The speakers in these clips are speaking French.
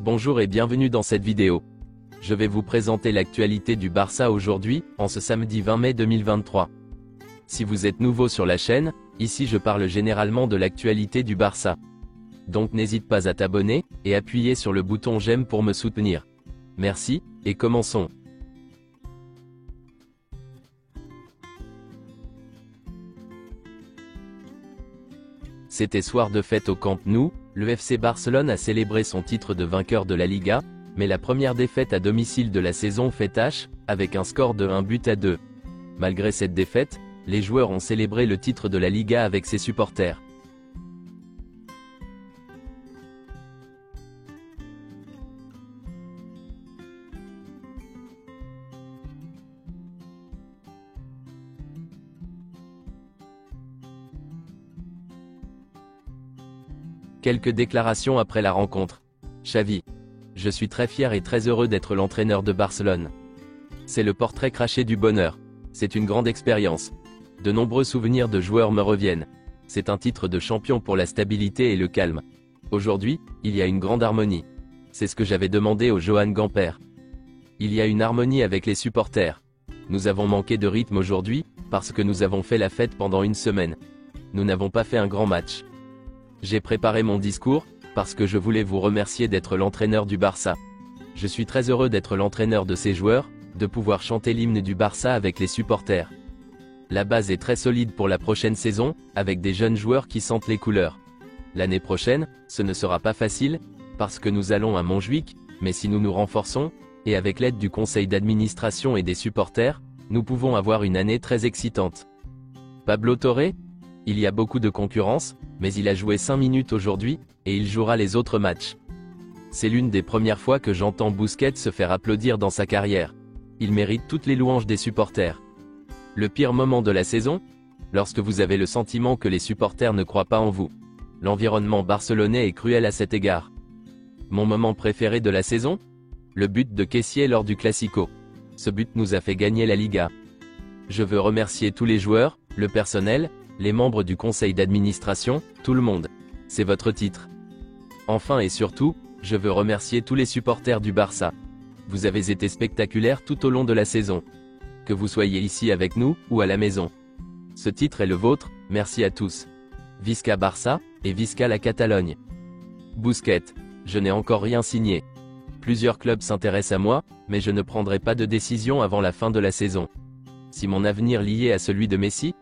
Bonjour et bienvenue dans cette vidéo. Je vais vous présenter l'actualité du Barça aujourd'hui, en ce samedi 20 mai 2023. Si vous êtes nouveau sur la chaîne, ici je parle généralement de l'actualité du Barça. Donc n'hésite pas à t'abonner, et appuyer sur le bouton j'aime pour me soutenir. Merci, et commençons. C'était soir de fête au Camp Nou, le FC Barcelone a célébré son titre de vainqueur de la Liga, mais la première défaite à domicile de la saison fait tâche, avec un score de 1-2. Malgré cette défaite, les joueurs ont célébré le titre de la Liga avec ses supporters. Quelques déclarations après la rencontre. Xavi. Je suis très fier et très heureux d'être l'entraîneur de Barcelone. C'est le portrait craché du bonheur. C'est une grande expérience. De nombreux souvenirs de joueurs me reviennent. C'est un titre de champion pour la stabilité et le calme. Aujourd'hui, il y a une grande harmonie. C'est ce que j'avais demandé au Joan Gamper. Il y a une harmonie avec les supporters. Nous avons manqué de rythme aujourd'hui, parce que nous avons fait la fête pendant une semaine. Nous n'avons pas fait un grand match. J'ai préparé mon discours, parce que je voulais vous remercier d'être l'entraîneur du Barça. Je suis très heureux d'être l'entraîneur de ces joueurs, de pouvoir chanter l'hymne du Barça avec les supporters. La base est très solide pour la prochaine saison, avec des jeunes joueurs qui sentent les couleurs. L'année prochaine, ce ne sera pas facile, parce que nous allons à Montjuïc, mais si nous nous renforçons, et avec l'aide du conseil d'administration et des supporters, nous pouvons avoir une année très excitante. Pablo Torre ? Il y a beaucoup de concurrence, mais il a joué 5 minutes aujourd'hui, et il jouera les autres matchs. C'est l'une des premières fois que j'entends Busquets se faire applaudir dans sa carrière. Il mérite toutes les louanges des supporters. Le pire moment de la saison ? Lorsque vous avez le sentiment que les supporters ne croient pas en vous. L'environnement barcelonais est cruel à cet égard. Mon moment préféré de la saison ? Le but de Kessié lors du Classico. Ce but nous a fait gagner la Liga. Je veux remercier tous les joueurs, le personnel, les membres du conseil d'administration, tout le monde. C'est votre titre. Enfin et surtout, je veux remercier tous les supporters du Barça. Vous avez été spectaculaires tout au long de la saison. Que vous soyez ici avec nous, ou à la maison. Ce titre est le vôtre, merci à tous. Visca Barça, et Visca la Catalogne. Busquets. Je n'ai encore rien signé. Plusieurs clubs s'intéressent à moi, mais je ne prendrai pas de décision avant la fin de la saison. Si mon avenir lié à celui de Messi ?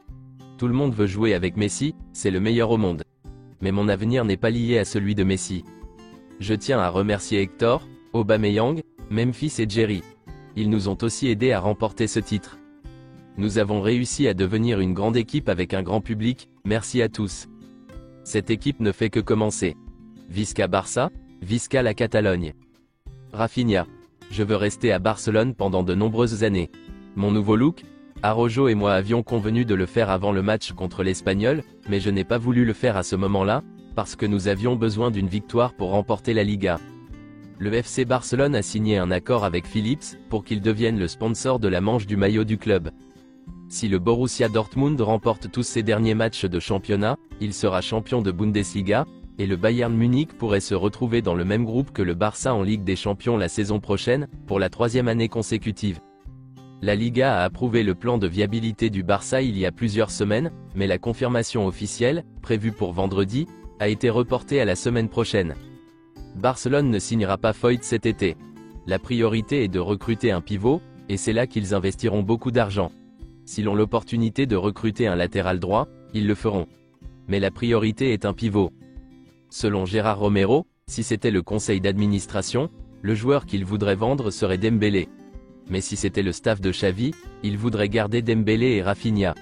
Tout le monde veut jouer avec Messi, c'est le meilleur au monde. Mais mon avenir n'est pas lié à celui de Messi. Je tiens à remercier Hector, Aubameyang, Memphis et Jerry. Ils nous ont aussi aidés à remporter ce titre. Nous avons réussi à devenir une grande équipe avec un grand public, merci à tous. Cette équipe ne fait que commencer. Visca Barça, Visca la Catalogne. Rafinha. Je veux rester à Barcelone pendant de nombreuses années. Mon nouveau look ? Araujo et moi avions convenu de le faire avant le match contre l'Espagnol, mais je n'ai pas voulu le faire à ce moment-là, parce que nous avions besoin d'une victoire pour remporter la Liga. Le FC Barcelone a signé un accord avec Philips, pour qu'il devienne le sponsor de la manche du maillot du club. Si le Borussia Dortmund remporte tous ses derniers matchs de championnat, il sera champion de Bundesliga, et le Bayern Munich pourrait se retrouver dans le même groupe que le Barça en Ligue des Champions la saison prochaine, pour la 3e année consécutive. La Liga a approuvé le plan de viabilité du Barça il y a plusieurs semaines, mais la confirmation officielle, prévue pour vendredi, a été reportée à la semaine prochaine. Barcelone ne signera pas Foyth cet été. La priorité est de recruter un pivot, et c'est là qu'ils investiront beaucoup d'argent. S'ils ont l'opportunité de recruter un latéral droit, ils le feront. Mais la priorité est un pivot. Selon Gérard Romero, si c'était le conseil d'administration, le joueur qu'il voudrait vendre serait Dembélé. Mais si c'était le staff de Xavi, il voudrait garder Dembélé et Rafinha.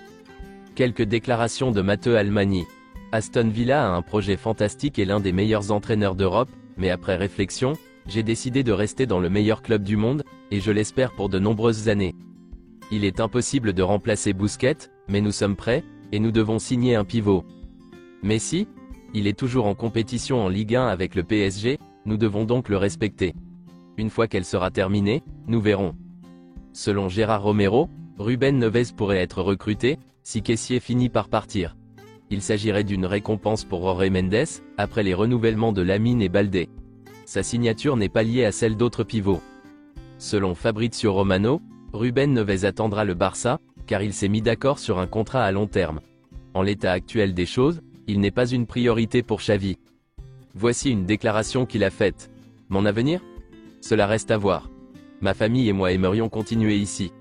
Quelques déclarations de Matteo Almani. Aston Villa a un projet fantastique et l'un des meilleurs entraîneurs d'Europe, mais après réflexion, j'ai décidé de rester dans le meilleur club du monde, et je l'espère pour de nombreuses années. Il est impossible de remplacer Busquets, mais nous sommes prêts, et nous devons signer un pivot. Messi ? Il est toujours en compétition en Ligue 1 avec le PSG, nous devons donc le respecter. Une fois qu'elle sera terminée, nous verrons. Selon Gérard Romero, Ruben Neves pourrait être recruté, si Kessié finit par partir. Il s'agirait d'une récompense pour Jorge Mendes, après les renouvellements de Lamine et Baldé. Sa signature n'est pas liée à celle d'autres pivots. Selon Fabrizio Romano, Ruben Neves attendra le Barça, car il s'est mis d'accord sur un contrat à long terme. En l'état actuel des choses, il n'est pas une priorité pour Xavi. Voici une déclaration qu'il a faite. Mon avenir? Cela reste à voir. Ma famille et moi aimerions continuer ici.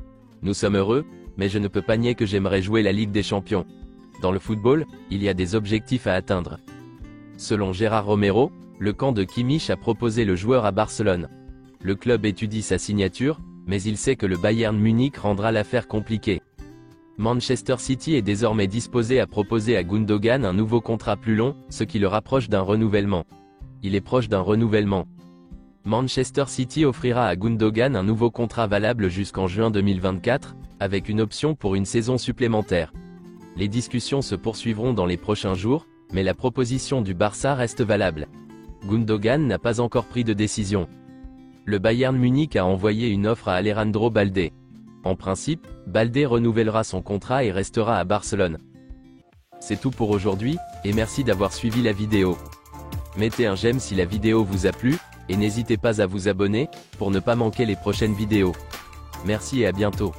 Nous sommes heureux, mais je ne peux pas nier que j'aimerais jouer la Ligue des Champions. Dans le football, il y a des objectifs à atteindre. Selon Gérard Romero, le camp de Kimmich a proposé le joueur à Barcelone. Le club étudie sa signature, mais il sait que le Bayern Munich rendra l'affaire compliquée. Manchester City est désormais disposé à proposer à Gundogan un nouveau contrat plus long, ce qui le rapproche d'un renouvellement. Il est proche d'un renouvellement. Manchester City offrira à Gundogan un nouveau contrat valable jusqu'en juin 2024, avec une option pour une saison supplémentaire. Les discussions se poursuivront dans les prochains jours, mais la proposition du Barça reste valable. Gundogan n'a pas encore pris de décision. Le Bayern Munich a envoyé une offre à Alejandro Balde. En principe, Balde renouvellera son contrat et restera à Barcelone. C'est tout pour aujourd'hui, et merci d'avoir suivi la vidéo. Mettez un j'aime si la vidéo vous a plu, et n'hésitez pas à vous abonner, pour ne pas manquer les prochaines vidéos. Merci et à bientôt.